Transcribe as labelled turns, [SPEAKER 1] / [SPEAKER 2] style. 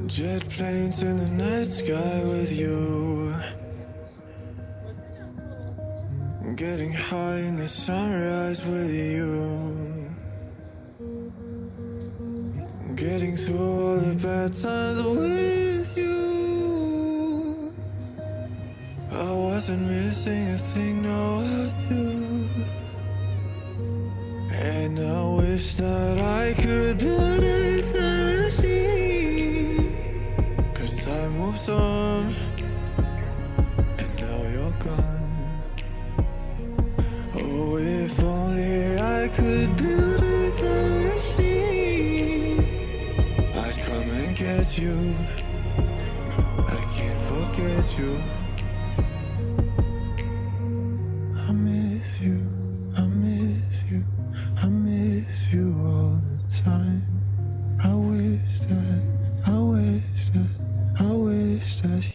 [SPEAKER 1] Jet planes in the night sky with you. Getting high in the sunrise with you. Getting through all the bad times with you. I wasn't missing a thing, no I do. And I wish that I could build a time machine. 'Cause time moves on, and now you're gone. Oh, if only I could build a time machine, I'd come and get you. I can't forget you. I miss you, I miss you, I miss you all the time. I wish that